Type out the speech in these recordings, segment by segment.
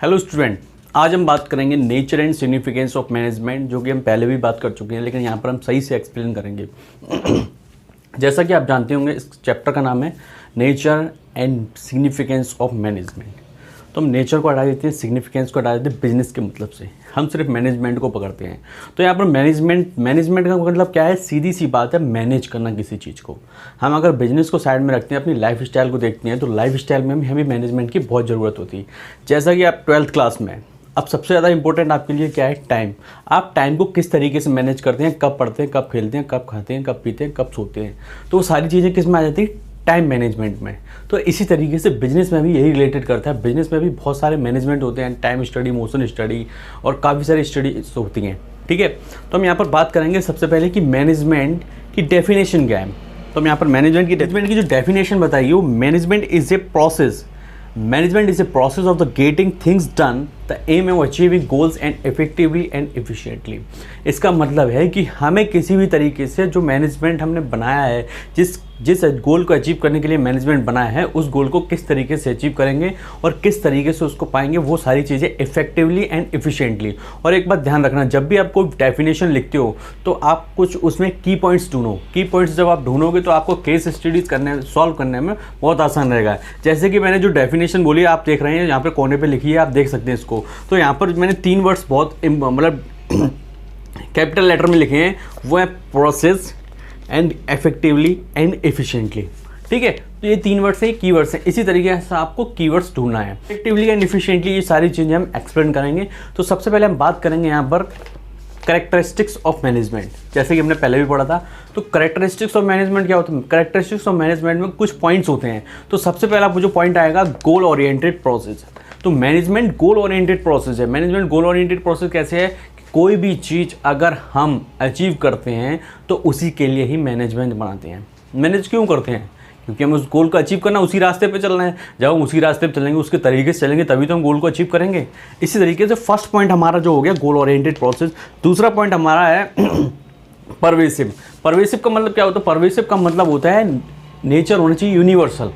Hello student, आज हम बात करेंगे nature and significance of management, जो कि हम पहले भी बात कर चुके हैं, लेकिन यहाँ पर हम सही से एक्सप्लेन करेंगे। जैसा कि आप जानते होंगे, इस चैप्टर का नाम है nature and significance of management. तो हम नेचर को हटा देते हैं, सिग्निफिकेंस को हटा देते हैं बिजनेस के मतलब से, हम सिर्फ मैनेजमेंट को पकड़ते हैं। तो यहाँ पर मैनेजमेंट का मतलब क्या है? सीधी सी बात है, मैनेज करना किसी चीज़ को। हम अगर बिजनेस को साइड में रखते हैं, अपनी लाइफ स्टाइल को देखते हैं, तो लाइफ स्टाइल में हमें मैनेजमेंट की बहुत ज़रूरत होती है। जैसा कि आप 12th क्लास में, अब सबसे ज़्यादा इंपॉर्टेंट आपके लिए क्या है? टाइम। आप टाइम को किस तरीके से मैनेज करते हैं, कब पढ़ते हैं, कब खेलते हैं, कब खाते हैं, कब पीते हैं, कब सोते हैं, तो वो सारी चीज़ें किस में आ जाती है? टाइम मैनेजमेंट में। तो इसी तरीके से बिजनेस में भी यही रिलेटेड करता है। बिजनेस में भी बहुत सारे मैनेजमेंट होते हैं, टाइम स्टडी, मोशन स्टडी और काफ़ी सारी स्टडीज होती हैं। ठीक है, तो हम यहाँ पर बात करेंगे सबसे पहले कि मैनेजमेंट की डेफिनेशन क्या है। तो हम यहाँ पर मैनेजमेंट की जो डेफिनेशन बताइए, वो management is a process. Management is a process of the getting things done, the aim of achieving goals and effectively and efficiently। इसका मतलब है कि हमें किसी भी तरीके से जो मैनेजमेंट हमने बनाया है, जिस गोल को अचीव करने के लिए मैनेजमेंट बनाया है, उस गोल को किस तरीके से अचीव करेंगे और किस तरीके से उसको पाएंगे, वो सारी चीज़ें इफेक्टिवली एंड एफिशिएंटली। और एक बात ध्यान रखना, जब भी आप कोई डेफिनेशन लिखते हो तो आप कुछ उसमें की पॉइंट्स ढूंढो। की पॉइंट्स जब आप ढूंढोगे तो आपको केस स्टडीज़ सॉल्व करने में बहुत आसान रहेगा। जैसे कि मैंने जो डेफिनेशन बोली, आप देख रहे हैं यहाँ पर कोने पर लिखी है, आप देख सकते हैं इसको। तो यहाँ पर मैंने 3 वर्ड्स बहुत मतलब कैपिटल लेटर में लिखे हैं, वो है process and effectively and efficiently. ठीक है, तो ये 3 वर्ड्स हैं, कीवर्ड्स हैं। इसी तरीके से आपको कीवर्ड्स ढूंढना है। इफेक्टिवली एंड एफिशिएंटली, ये सारी चीज़ें हम एक्सप्लेन करेंगे। तो सबसे पहले हम बात करेंगे यहाँ पर कैरेक्टरिस्टिक्स ऑफ मैनेजमेंट। जैसे कि हमने पहले भी पढ़ा था, तो कैरेक्टरिस्टिक्स ऑफ मैनेजमेंट क्या होता है? कैरेक्टरिस्टिक्स ऑफ मैनेजमेंट में कुछ पॉइंट्स होते हैं। तो सबसे पहला जो पॉइंट आएगा, गोल ओरिएंटेड प्रोसेस। तो मैनेजमेंट गोल ओरिएंटेड प्रोसेस है। मैनेजमेंट गोल ओरिएंटेड प्रोसेस कैसे है? कोई भी चीज़ अगर हम अचीव करते हैं तो उसी के लिए ही मैनेजमेंट बनाते हैं। मैनेज क्यों करते हैं? क्योंकि हम उस गोल को अचीव करना, उसी रास्ते पे चलना है। जब हम उसी रास्ते पे चलेंगे, उसके तरीके से चलेंगे, तभी तो हम गोल को अचीव करेंगे। इसी तरीके से फर्स्ट पॉइंट हमारा जो हो गया, गोल ओरिएंटेड प्रोसेस। दूसरा पॉइंट हमारा है परवेसिव। परवेसिव का मतलब क्या होता है? परवेसिव का मतलब होता है नेचर होना चाहिए यूनिवर्सल।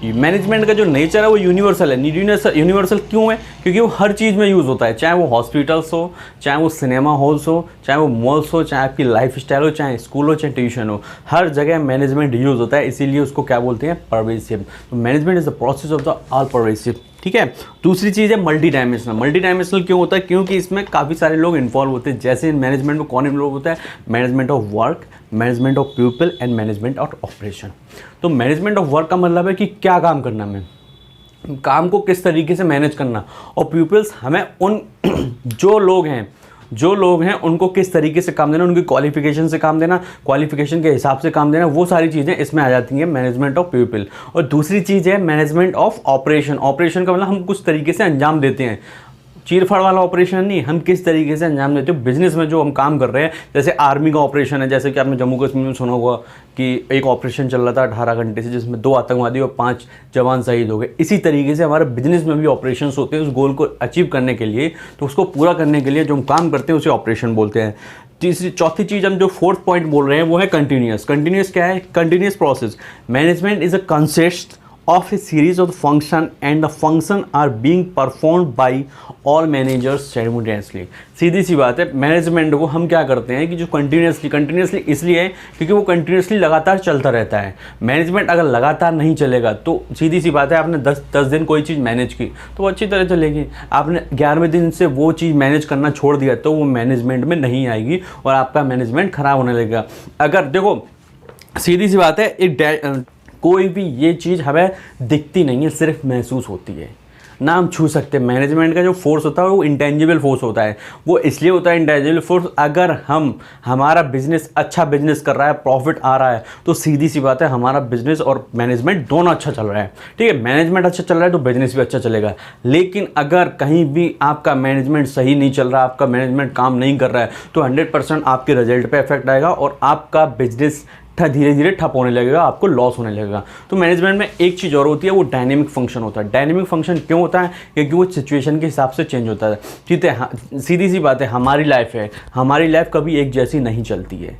मैनेजमेंट का जो नेचर है वो यूनिवर्सल है। यूनिवर्सल क्यों है? क्योंकि वो हर चीज़ में यूज़ होता है, चाहे वो हॉस्पिटल्स हो, चाहे वो सिनेमा हॉल्स हो, चाहे वो मॉल्स हो, चाहे आपकी लाइफ स्टाइल हो, चाहे स्कूल हो, चाहे ट्यूशन हो, हर जगह मैनेजमेंट यूज़ होता है। इसीलिए उसको क्या बोलते हैं? परवेसिव। तो management is the process of the all pervasive. ठीक है, दूसरी चीज़ है मल्टी डायमेंशनल। मल्टी डायमेंशनल क्यों होता है? क्योंकि इसमें काफ़ी सारे लोग इन्वॉल्व होते हैं। जैसे मैनेजमेंट में कौन इन्वॉल्व होता है? Management of work, management of people and management of operation. तो मैनेजमेंट ऑफ वर्क का मतलब है कि क्या काम करना, में काम को किस तरीके से मैनेज करना, और पीपल्स हमें उन जो लोग हैं उनको किस तरीके से काम देना, उनकी क्वालिफिकेशन से काम देना, क्वालिफिकेशन के हिसाब से काम देना, वो सारी चीज़ें इसमें आ जाती हैं मैनेजमेंट ऑफ पीपल। और दूसरी चीज़ है मैनेजमेंट ऑफ ऑपरेशन। ऑपरेशन का मतलब हम कुछ तरीके से अंजाम देते हैं, चीरफाड़ वाला ऑपरेशन नहीं, हम किस तरीके से अंजाम देते हो बिजनेस में जो हम काम कर रहे हैं। जैसे आर्मी का ऑपरेशन है, जैसे कि आपने जम्मू कश्मीर में सुना होगा कि एक ऑपरेशन चल रहा था 18 घंटे से, जिसमें 2 आतंकवादी और 5 जवान शहीद हो गए। इसी तरीके से हमारे बिजनेस में भी ऑपरेशंस होते हैं, उस गोल को अचीव करने के लिए। तो उसको पूरा करने के लिए जो हम काम करते हैं उसे ऑपरेशन बोलते हैं। चौथी चीज़, हम जो 4th पॉइंट बोल रहे हैं, वो है कंटिन्यूस। कंटिन्यूस क्या है? Continuous process. Management is a consist of a series of function and the function are being performed by all managers simultaneously। सीधी सी बात है, मैनेजमेंट को हम क्या करते हैं कि जो कंटिन्यूसली इसलिए है क्योंकि वो कंटिन्यूसली लगातार चलता रहता है। मैनेजमेंट अगर लगातार नहीं चलेगा तो सीधी सी बात है, आपने 10 दिन कोई चीज़ मैनेज की तो वो अच्छी तरह चलेगी। आपने 11वें दिन से वो चीज़ मैनेज करना छोड़ दिया तो वो मैनेजमेंट में नहीं आएगी और आपका मैनेजमेंट ख़राब होने लगेगा। अगर देखो, सीधी सी बात है, कोई भी ये चीज़ हमें दिखती नहीं है, सिर्फ महसूस होती है, ना हम छू सकते। मैनेजमेंट का जो फोर्स होता है वो इंटेंजिबल फोर्स होता है। वो इसलिए होता है इंटेंजिबल फोर्स, अगर हमारा बिजनेस अच्छा बिजनेस कर रहा है, प्रॉफिट आ रहा है, तो सीधी सी बात है हमारा बिजनेस और मैनेजमेंट दोनों अच्छा चल रहा है। ठीक है, मैनेजमेंट अच्छा चल रहा है तो बिजनेस भी अच्छा चलेगा। लेकिन अगर कहीं भी आपका मैनेजमेंट सही नहीं चल रहा, आपका मैनेजमेंट काम नहीं कर रहा है, तो 100% आपके रिजल्ट पे इफेक्ट आएगा और आपका बिजनेस धीरे धीरे ठप होने लगेगा, आपको लॉस होने लगेगा। तो मैनेजमेंट में एक चीज़ और होती है, वो डायनेमिक फंक्शन होता है। डायनेमिक फंक्शन क्यों होता है? क्योंकि वो सिचुएशन के हिसाब से चेंज होता है। ठीक है, सीधी सी बात है, हमारी लाइफ कभी एक जैसी नहीं चलती है।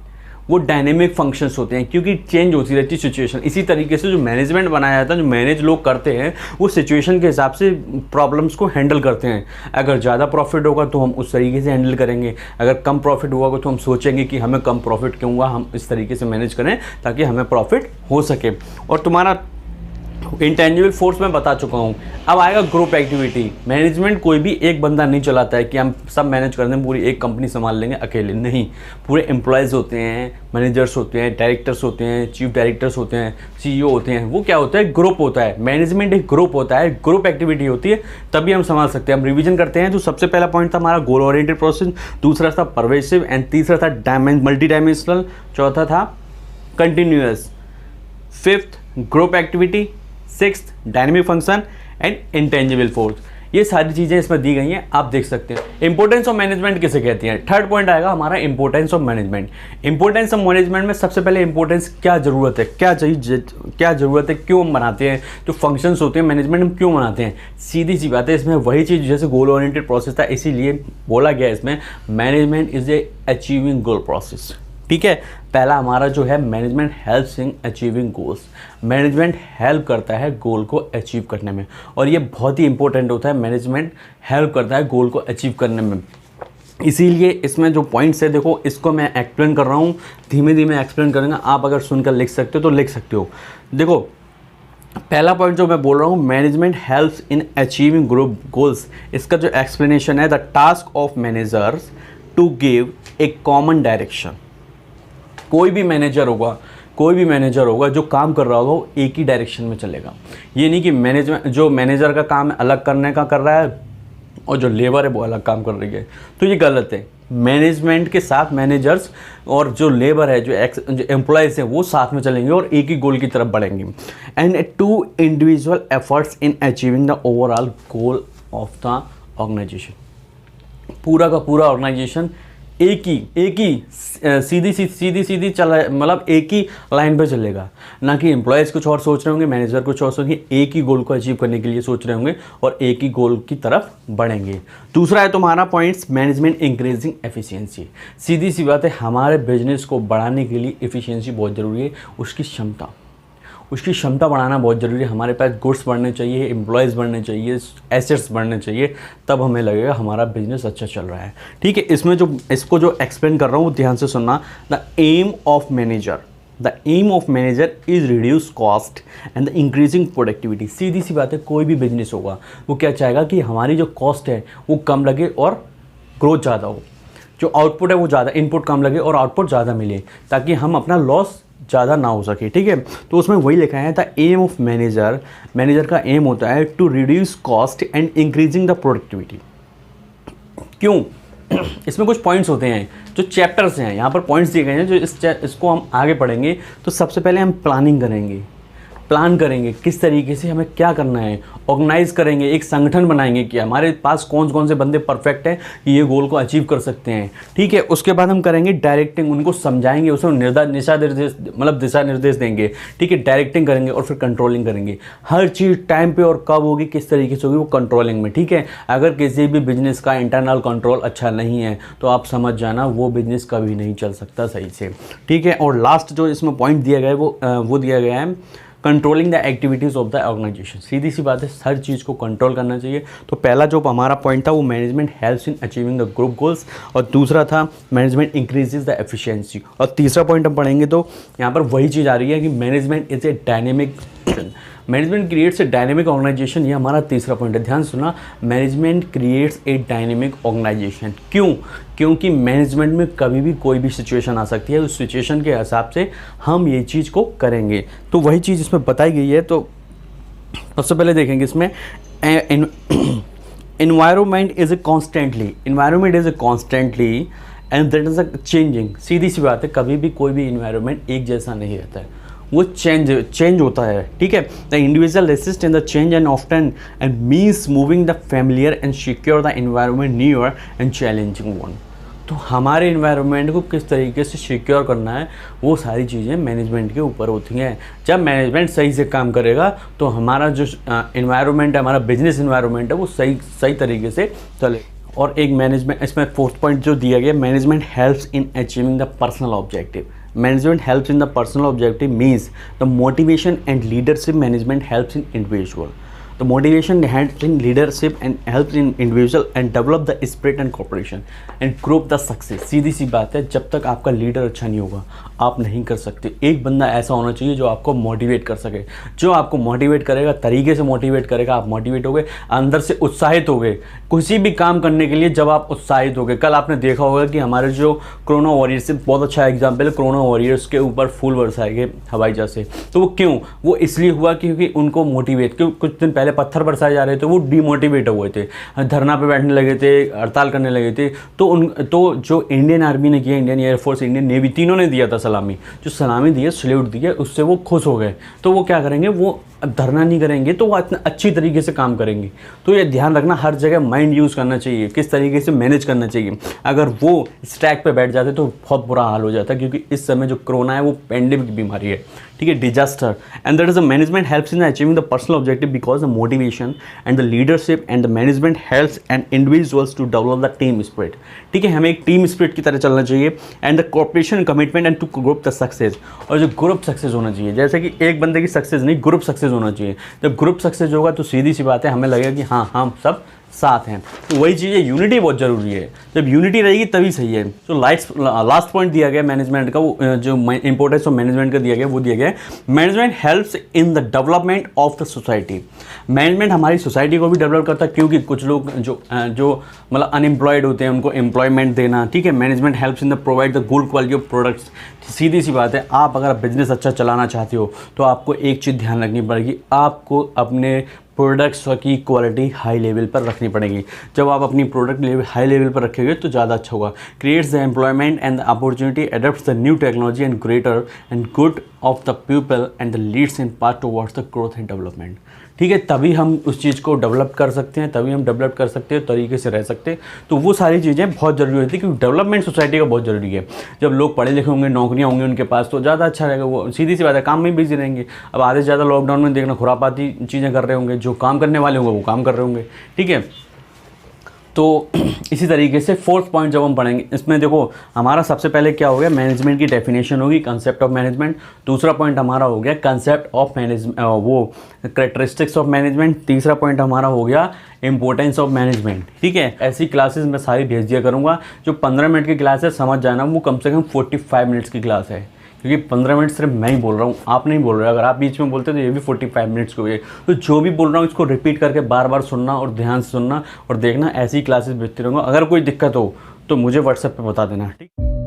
वो डायनेमिक फंक्शंस होते हैं, क्योंकि चेंज होती रहती है सिचुएशन। इसी तरीके से जो मैनेजमेंट बनाया जाता है, जो मैनेज लोग करते हैं, वो सिचुएशन के हिसाब से प्रॉब्लम्स को हैंडल करते हैं। अगर ज़्यादा प्रॉफिट होगा तो हम उस तरीके से हैंडल करेंगे, अगर कम प्रॉफिट होगा तो हम सोचेंगे कि हमें कम प्रॉफिट क्यों हुआ, हम इस तरीके से मैनेज करें ताकि हमें प्रॉफिट हो सके। और तुम्हारा इंटेंजिबल फोर्स मैं बता चुका हूँ। अब आएगा ग्रुप एक्टिविटी। मैनेजमेंट कोई भी एक बंदा नहीं चलाता है कि हम सब मैनेज कर दें, पूरी एक कंपनी संभाल लेंगे अकेले, नहीं। पूरे एम्प्लॉयज़ होते हैं, मैनेजर्स होते हैं, डायरेक्टर्स होते हैं, चीफ डायरेक्टर्स होते हैं, CEO होते हैं। वो क्या होता है, ग्रुप होता है। मैनेजमेंट एक ग्रुप होता है, ग्रुप एक्टिविटी होती है, तभी हम संभाल सकते हैं। हम रिविजन करते हैं। तो सबसे पहला पॉइंट था हमारा गोल ओरिएंटेड प्रोसेस, दूसरा था परवेसिव, एंड तीसरा था मल्टी डायमेंशनल, चौथा था continuous, fifth group activity, sixth dynamic function and intangible force. ये सारी चीज़ें इसमें दी गई हैं, आप देख सकते हैं। इंपॉर्टेंस ऑफ मैनेजमेंट किसे कहती हैं? थर्ड पॉइंट आएगा हमारा importance of management. Importance of management में सबसे पहले इंपॉर्टेंस, क्या ज़रूरत है, क्या चाहिए, क्या ज़रूरत है, क्यों हम बनाते हैं, जो फंक्शंस होते हैं मैनेजमेंट में क्यों बनाते हैं। सीधी सी बात है, इसमें वही चीज़ जैसे गोल ओरिएंटेड प्रोसेस था, इसीलिए बोला गया इसमें management is A achieving goal process. ठीक है, पहला हमारा जो है management helps in achieving goals. Management help करता है गोल को अचीव करने में, और ये बहुत ही इंपॉर्टेंट होता है। मैनेजमेंट हेल्प करता है गोल को अचीव करने में, इसीलिए इसमें जो पॉइंट्स है, देखो इसको मैं एक्सप्लेन कर रहा हूँ, धीमे धीमे एक्सप्लेन करूँगा। आप अगर सुनकर लिख सकते हो तो लिख सकते हो। देखो पहला पॉइंट जो मैं बोल रहा हूँ, management helps in achieving group goals, इसका जो एक्सप्लेनेशन है, the task of managers to give a common direction. कोई भी मैनेजर होगा जो काम कर रहा होगा वो एक ही डायरेक्शन में चलेगा। ये नहीं कि मैनेजर का काम अलग करने का कर रहा है और जो लेबर है वो अलग काम कर रही है, तो ये गलत है। मैनेजमेंट के साथ मैनेजर्स और जो लेबर है, जो एम्प्लॉयज़ हैं, वो साथ में चलेंगे और एक ही गोल की तरफ बढ़ेंगे। And to individual efforts in achieving the overall goal of the organisation. पूरा का पूरा ऑर्गेनाइजेशन एक ही सीधी चला, मतलब एक ही लाइन पे चलेगा, ना कि एम्प्लॉयज़ कुछ और सोच रहे होंगे, मैनेजर कुछ और सोचेंगे, एक ही गोल को अचीव करने के लिए सोच रहे होंगे और एक ही गोल की तरफ बढ़ेंगे। दूसरा है तुम्हारा पॉइंट्स, मैनेजमेंट इंक्रीजिंग एफिशिएंसी। सीधी सी बात है, हमारे बिजनेस को बढ़ाने के लिए एफिशिएंसी बहुत ज़रूरी है। उसकी क्षमता बढ़ाना बहुत ज़रूरी है। हमारे पास गुड्स बढ़ने चाहिए, एम्प्लॉयज़ बढ़ने चाहिए, एसेट्स बढ़ने चाहिए, तब हमें लगेगा हमारा बिजनेस अच्छा चल रहा है। ठीक है, इसको जो एक्सप्लेन कर रहा हूँ ध्यान से सुनना। The aim of manager is reduce cost and the increasing productivity. सीधी सी बात है, कोई भी बिजनेस होगा वो क्या चाहेगा कि हमारी जो कॉस्ट है वो कम लगे और ग्रोथ ज़्यादा हो, जो आउटपुट है वो ज़्यादा, इनपुट कम लगे और आउटपुट ज़्यादा मिले, ताकि हम अपना लॉस ज़्यादा ना हो सके। ठीक है, तो उसमें वही लिखा है, द एम ऑफ मैनेजर का एम होता है to reduce cost and increasing the productivity. क्यों? इसमें कुछ पॉइंट्स होते हैं, जो चैप्टर्स हैं, यहाँ पर पॉइंट्स दिए गए हैं, जो इसको हम आगे पढ़ेंगे। तो सबसे पहले हम प्लान करेंगे किस तरीके से हमें क्या करना है, ऑर्गेनाइज करेंगे, एक संगठन बनाएंगे कि हमारे पास कौन कौन से बंदे परफेक्ट हैं कि ये गोल को अचीव कर सकते हैं। ठीक है, उसके बाद हम करेंगे डायरेक्टिंग, उनको समझाएंगे, उसमें दिशा निर्देश देंगे। ठीक है, डायरेक्टिंग करेंगे और फिर कंट्रोलिंग करेंगे। हर चीज़ टाइम पे और कब होगी, किस तरीके से होगी, वो कंट्रोलिंग में। ठीक है, अगर किसी भी बिजनेस का इंटरनल कंट्रोल अच्छा नहीं है तो आप समझ जाना वो बिजनेस कभी नहीं चल सकता सही से। ठीक है, और लास्ट जो इसमें पॉइंट दिया गया है वो दिया गया है controlling the activities of the organisation. सीधी सी बात है, हर चीज़ को कंट्रोल करना चाहिए। तो पहला जो हमारा पॉइंट था वो management helps in achieving the group goals, और दूसरा था मैनेजमेंट इंक्रीजेज द एफिशिएंसी, और तीसरा पॉइंट हम पढ़ेंगे तो यहाँ पर वही चीज़ आ रही है कि management is a dynamic, management creates a dynamic organisation. ये हमारा तीसरा पॉइंट है, ध्यान सुना। Management creates a dynamic organisation. क्यों? क्योंकि मैनेजमेंट में कभी भी कोई भी सिचुएशन आ सकती है, उस सिचुएशन के हिसाब से हम ये चीज़ को करेंगे। तो वही चीज़ इसमें बताई गई है। तो सबसे पहले देखेंगे इसमें environment is a constantly and that is a changing। सीधी सी बात है, कभी भी कोई भी इन्वायरमेंट एक जैसा नहीं रहता है, वो चेंज होता है। ठीक है, the individual resist in the change and often and means moving the familiar and secure the environment newer and challenging one. तो हमारे इन्वायरमेंट को किस तरीके से सिक्योर करना है, वो सारी चीज़ें मैनेजमेंट के ऊपर होती हैं। जब मैनेजमेंट सही से काम करेगा तो हमारा जो इन्वायरमेंट है, हमारा बिजनेस इन्वायरमेंट है, वो सही तरीके से चले। और एक मैनेजमेंट, इसमें फोर्थ पॉइंट जो दिया गया, management helps in achieving the personal objective. management helps in the personal objective means the motivation and leadership management helps in individual. The motivation helps in leadership and helps in individual and develop the spirit and cooperation and group the success. सीधी सी बात है, जब तक आपका leader अच्छा नहीं होगा आप नहीं कर सकते। एक बंदा ऐसा होना चाहिए जो आपको मोटिवेट कर सके, जो आपको मोटिवेट करेगा, तरीके से मोटिवेट करेगा, आप मोटिवेट हो गए, अंदर से उत्साहित हो गए किसी भी काम करने के लिए। जब आप उत्साहित हो गए, कल आपने देखा होगा कि हमारे जो कोरोना वॉरियर्स से बहुत अच्छा एग्जाम्पल है, कोरोना वॉरियर्स के ऊपर फूल बरसाए गए हवाई जहाज से। तो वो क्यों? वो इसलिए हुआ क्योंकि उनको मोटिवेट, क्यों कुछ दिन पहले पत्थर बरसाए जा रहे थे, वो डीमोटिवेट हुए थे, धरना पे बैठने लगे थे, हड़ताल करने लगे थे। तो जो इंडियन आर्मी ने किया, इंडियन एयरफोर्स, इंडियन नेवी, तीनों ने दिया था सलामी, जो सलामी दी है, सल्यूट दी है, उससे वो खुश हो गए। तो वो क्या करेंगे, वो धरना नहीं करेंगे, तो वो इतना अच्छी तरीके से काम करेंगे। तो ये ध्यान रखना, हर जगह माइंड यूज़ करना चाहिए, किस तरीके से मैनेज करना चाहिए। अगर वो स्टैक पे बैठ जाते तो बहुत बुरा हाल हो जाता है, क्योंकि इस समय जो कोरोना है वो पेंडेमिक बीमारी है, ठीक है, disaster. And that is the management helps in achieving the personal objective because the motivation and the leadership and the management helps and individuals to develop the team spirit. ठीक है, हमें एक टीम स्पिरिट की तरह चलना चाहिए and the cooperation commitment and to group the success. और जो ग्रुप सक्सेस होना चाहिए, जैसे कि एक बंदे की सक्सेस नहीं, ग्रुप सक्सेस होना चाहिए। जब ग्रुप सक्सेस होगा तो सीधी सी बात है, हमें लगेगा कि हाँ हम सब साथ हैं। तो वही चीज़ है, यूनिटी बहुत ज़रूरी है। जब यूनिटी रहेगी तभी सही है। तो लास्ट पॉइंट दिया गया मैनेजमेंट का, वो जो इंपॉर्टेंस ऑफ मैनेजमेंट का दिया गया, वो दिया गया management helps in the development of the society. Management हमारी सोसाइटी को भी डेवलप करता है, क्योंकि कुछ लोग जो मतलब अनएम्प्लॉयड होते हैं उनको एम्प्लॉयमेंट देना, ठीक है। Management helps in the provide the good quality of products. सीधी सी बात है, आप अगर बिजनेस अच्छा चलाना चाहते हो तो आपको एक चीज़ ध्यान रखनी पड़ेगी, आपको अपने प्रोडक्ट्स की क्वालिटी हाई लेवल पर रखनी पड़ेगी। जब आप अपनी प्रोडक्ट लेवल हाई लेवल पर रखेंगे तो ज़्यादा अच्छा होगा। Creates the employment and the opportunity, adapts the new technology and greater and good of the people and the leads in path towards the growth and development. ठीक है, तभी हम उस चीज़ को डेवलप कर सकते हैं, तभी हम डेवलप कर सकते हैं, तरीके से रह सकते हैं। तो वो सारी चीज़ें बहुत ज़रूरी होती है, क्योंकि डेवलपमेंट सोसाइटी का बहुत ज़रूरी है। जब लोग पढ़े लिखे होंगे, नौकरियाँ होंगी उनके पास, तो ज़्यादा अच्छा रहेगा। वो सीधी सी बात है, काम में बिजी रहेंगे। अब आधे से ज़्यादा लॉकडाउन में देखना खुरापाती चीज़ें कर रहे होंगे, जो काम करने वाले होंगे वो काम कर रहे होंगे, ठीक है। तो इसी तरीके से फोर्थ पॉइंट जब हम पढ़ेंगे, इसमें देखो हमारा सबसे पहले क्या हो गया, मैनेजमेंट की डेफिनेशन होगी, कंसेप्ट ऑफ मैनेजमेंट। दूसरा पॉइंट हमारा हो गया कंसेप्ट ऑफ मैनेजमेंट, वो कैरेक्टरिस्टिक्स ऑफ मैनेजमेंट। तीसरा पॉइंट हमारा हो गया इंपॉर्टेंस ऑफ मैनेजमेंट। ठीक है, ऐसी क्लासेस मैं सारी भेज दिया करूँगा। जो 15 मिनट की क्लास है, समझ जाना, वो कम से कम 45 मिनट्स की क्लास है, क्योंकि 15 मिनट सिर्फ मैं ही बोल रहा हूँ, आप नहीं बोल रहे। अगर आप बीच में बोलते तो ये भी 45 मिनट्स के हुए। तो जो भी बोल रहा हूँ इसको रिपीट करके बार बार सुनना और ध्यान से सुनना और देखना। ऐसी क्लासेस भेजते रहूँगा। अगर कोई दिक्कत हो तो मुझे व्हाट्सएप पे बता देना, ठीक।